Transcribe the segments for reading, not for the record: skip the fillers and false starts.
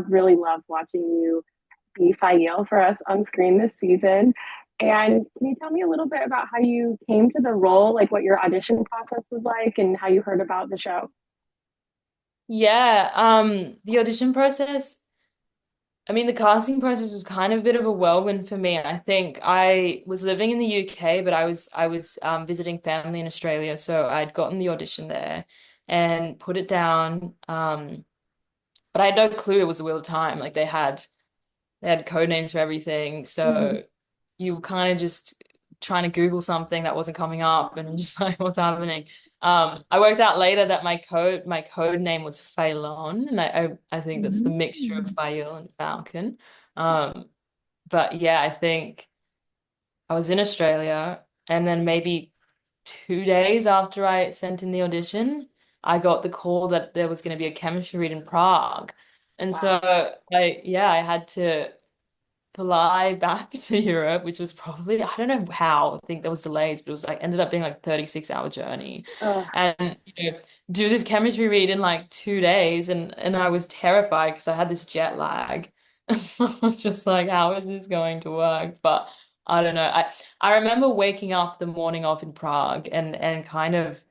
have really loved watching you be Faile for us on screen this season. And can you tell me a little bit about how you came to the role, like what your audition process was like, and how you heard about the show? Yeah, the audition process, I mean, the casting process was kind of a bit of a whirlwind for me. I think I was living in the UK, but I was visiting family in Australia, so I'd gotten the audition there and put it down. But I had no clue it was the Wheel of Time. Like they had code names for everything. Mhm. So you were kind of just trying to Google something that wasn't coming up and just like what's happening. I worked out later that my code name was Phelan, and I think that's the mixture of Mm. Fail and Falcon. Um, but yeah, I think I was in Australia, and then maybe 2 days after I sent in the audition, I got the call that there was going to be a chemistry read in Prague. And Wow. so I had to fly back to Europe, which was probably, I don't know how, I think there was delays, but it was like ended up being like 36-hour journey. Ugh. And do this chemistry read in like 2 days and I was terrified because I had this jet lag. I was just like, how is this going to work? But I don't know. I remember waking up the morning off in Prague and kind of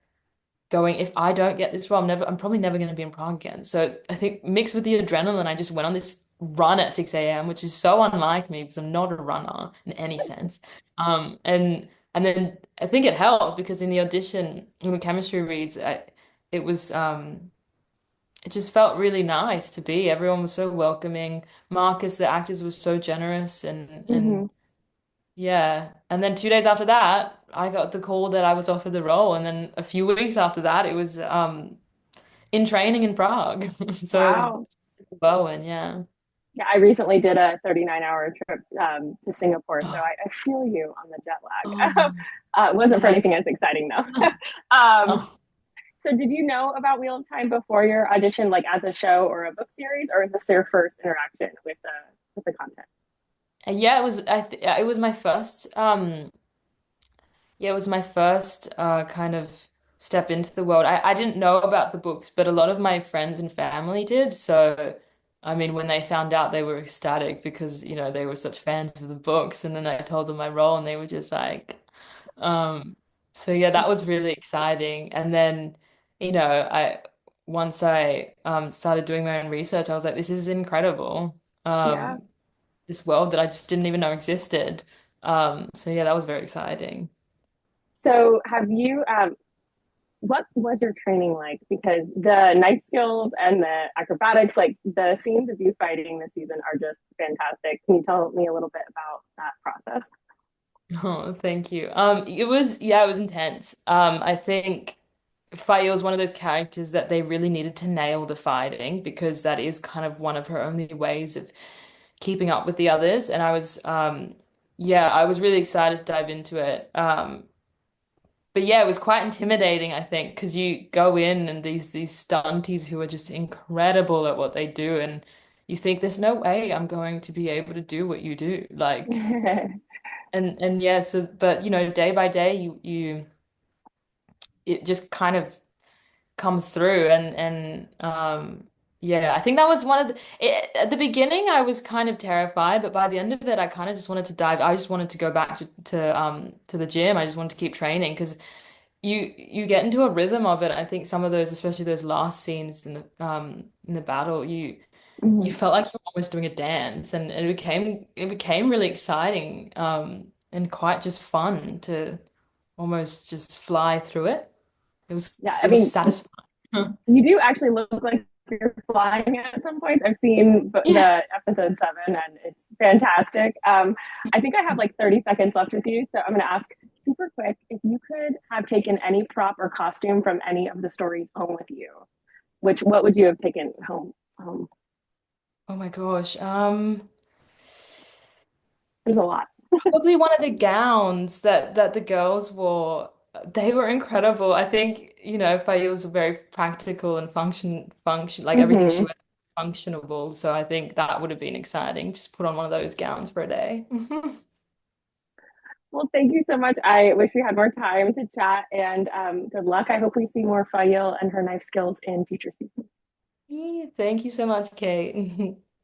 going, if I don't get this role, I'm probably never going to be in Prague again. So I think mixed with the adrenaline, I just went on this run at 6 a.m., which is so unlike me because I'm not a runner in any sense. And then I think it helped because in the audition, in the chemistry reads, it was it just felt really nice to be. Everyone was so welcoming. Marcus, the actors, were so generous and Mhm. yeah. And then 2 days after that, I got the call that I was offered the role. And then a few weeks after that, it was in training in Prague. So it was Wow. Bowen, yeah. Yeah, I recently did a 39-hour trip to Singapore, so Oh, I feel you on the jet oh lag. no. It wasn't for Yeah. anything as exciting though. um, Oh. so did you know about Wheel of Time before your audition, like as a show or a book series, or is this their first interaction with the content? Yeah, it was it was my first yeah, it was my first kind of step into the world. I didn't know about the books, but a lot of my friends and family did. So, I mean, when they found out, they were ecstatic because, they were such fans of the books. And then I told them my role, and they were just like, um, so yeah, that was really exciting. And then, I once I started doing my own research, I was like, this is incredible. Yeah. This world that I just didn't even know existed. So yeah, that was very exciting. So have you what was your training like? Because the knife skills and the acrobatics, like the scenes of you fighting this season are just fantastic. Can you tell me a little bit about that process? Oh, thank you. It was intense. I think Faye was one of those characters that they really needed to nail the fighting because that is kind of one of her only ways of keeping up with the others. And yeah, I was really excited to dive into it. But yeah, it was quite intimidating, I think, because you go in and these stunties who are just incredible at what they do, and you think there's no way I'm going to be able to do what you do. Like, and yeah, so but day by day you it just kind of comes through and yeah, I think that was at the beginning I was kind of terrified, but by the end of it I kind of just wanted to dive. I just wanted to go back to the gym. I just wanted to keep training because you get into a rhythm of it. I think some of those, especially those last scenes in the battle, you Mhm. felt like you were almost doing a dance, and it became really exciting and quite just fun to almost just fly through it. It was Yeah, I it was mean, satisfying. you do actually look like you're flying at some points. I've seen Yeah. the episode 7, and it's fantastic. I think I have like 30 seconds left with you, so I'm going to ask super quick if you could have taken any prop or costume from any of the stories home with you. Which what would you have taken home? Oh my gosh. There's a lot. Probably one of the gowns that the girls wore. They were incredible. I think, Faye was very practical and function like everything she Hmm. was functionable. So I think that would have been exciting. Just put on one of those gowns for a day. Well, thank you so much. I wish we had more time to chat, and good luck. I hope we see more Fail and her knife skills in future seasons. Thank you so much, Kate.